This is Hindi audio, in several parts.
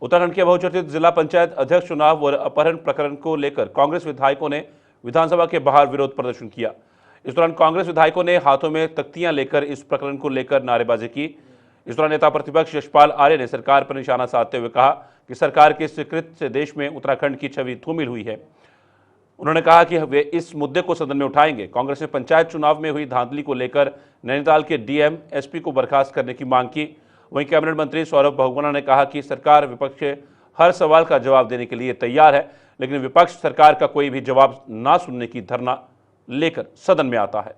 उत्तराखंड के बहुचर्चित जिला पंचायत अध्यक्ष चुनाव व अपहरण प्रकरण को लेकर कांग्रेस विधायकों ने विधानसभा के बाहर विरोध प्रदर्शन किया। इस दौरान कांग्रेस विधायकों ने हाथों में तख्तियां लेकर इस प्रकरण को लेकर नारेबाजी की। इस दौरान नेता प्रतिपक्ष यशपाल आर्य ने सरकार पर निशाना साधते हुए कहा कि सरकार के इस कृत्य से देश में उत्तराखंड की छवि धूमिल हुई है। उन्होंने कहा कि वे इस मुद्दे को सदन में उठाएंगे। कांग्रेस ने पंचायत चुनाव में हुई धांधली को लेकर नैनीताल के डीएम एसपी को बर्खास्त करने की मांग की। वहीं कैबिनेट मंत्री सौरभ बहुगुणा ने कहा कि सरकार विपक्ष के हर सवाल का जवाब देने के लिए तैयार है, लेकिन विपक्ष सरकार का कोई भी जवाब ना सुनने की धरना लेकर सदन में आता है।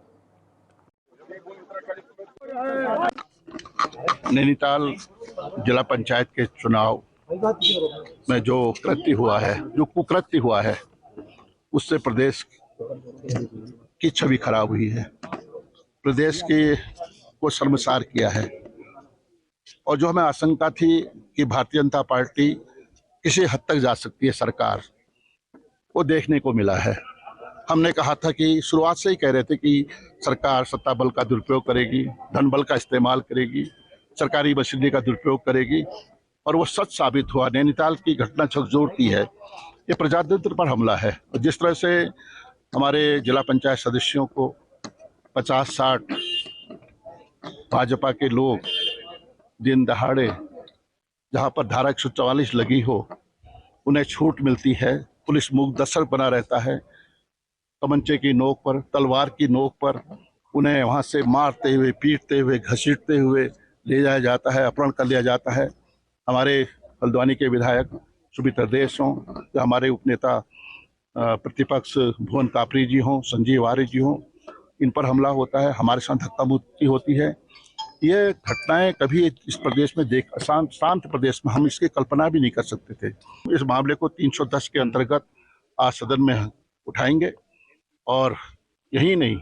नैनीताल जिला पंचायत के चुनाव में जो कृत्य हुआ है, जो कुकृत्य हुआ है, उससे प्रदेश की छवि खराब हुई है, प्रदेश की को शर्मसार किया है। और जो हमें आशंका थी कि भारतीय जनता पार्टी किसी हद तक जा सकती है सरकार, वो देखने को मिला है। हमने कहा था कि शुरुआत से ही कह रहे थे कि सरकार सत्ता बल का दुरुपयोग करेगी, धन बल का इस्तेमाल करेगी, सरकारी मशीनरी का दुरुपयोग करेगी, और वो सच साबित हुआ। नैनीताल की घटना झकझोरती है, ये प्रजातंत्र पर हमला है। और जिस तरह से हमारे जिला पंचायत सदस्यों को 50-60 भाजपा के लोग दिन दहाड़े, जहां पर धारा 144 लगी हो, उन्हें छूट मिलती है, पुलिस मुकद्दर बना रहता है, तमंचे की नोक पर, तलवार की नोक पर उन्हें वहां से मारते हुए, पीटते हुए, घसीटते हुए ले जाया जाता है, अपहरण कर लिया जाता है। हमारे हल्द्वानी के विधायक सुमित्र देश हों या हमारे उपनेता प्रतिपक्ष भुवन कापरी जी हों, संजीव आर्य जी हों, इन पर हमला होता है, हमारे साथ धक्का मुक्की होती है। ये घटनाएं कभी इस प्रदेश में शांत प्रदेश में हम इसकी कल्पना भी नहीं कर सकते थे। इस मामले को 310 के अंतर्गत आज सदन में उठाएंगे, और यही नहीं,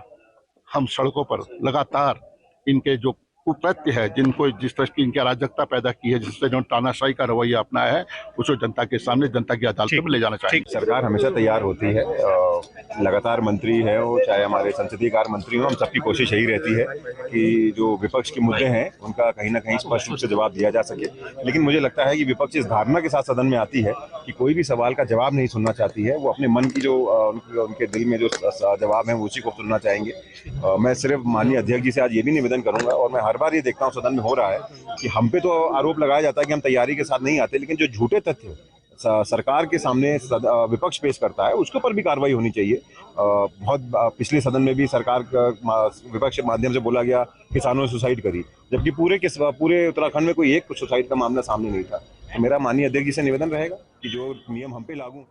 हम सड़कों पर लगातार इनके जो कुकृत्य है, जिनको जिस तरह की इनकी अराजकता पैदा की है, जिससे जो तानाशाही का रवैया अपनाया है, उसको जनता के सामने, जनता की अदालत में ले जाना चाहिए। सरकार हमेशा तैयार होती है, लगातार मंत्री है वो, चाहे हमारे संसदीय कार्य मंत्री हो, हम सबकी कोशिश यही रहती है कि जो विपक्ष के मुद्दे हैं उनका कहीं ना कहीं स्पष्ट रूप से जवाब दिया जा सके। लेकिन मुझे लगता है कि विपक्ष इस धारणा के साथ सदन में आती है कि कोई भी सवाल का जवाब नहीं सुनना चाहती है, वो अपने मन की जो उनके दिल में जो जवाब है उसी को सुनना चाहेंगे। मैं सिर्फ माननीय अध्यक्ष जी से आज ये भी निवेदन करूंगा, और मैं हर बार ये देखता हूँ सदन में हो रहा है कि हम पे तो आरोप लगाया जाता है कि हम तैयारी के साथ नहीं आते, लेकिन जो झूठे तथ्य सरकार के सामने विपक्ष पेश करता है उसके ऊपर भी कार्रवाई होनी चाहिए। बहुत पिछले सदन में भी सरकार विपक्ष के माध्यम से बोला गया किसानों ने सुसाइड करी, जबकि पूरे उत्तराखंड में कोई एक सुसाइड का मामला सामने नहीं था। तो मेरा माननीय अध्यक्ष जी से निवेदन रहेगा कि जो नियम हम पे लागू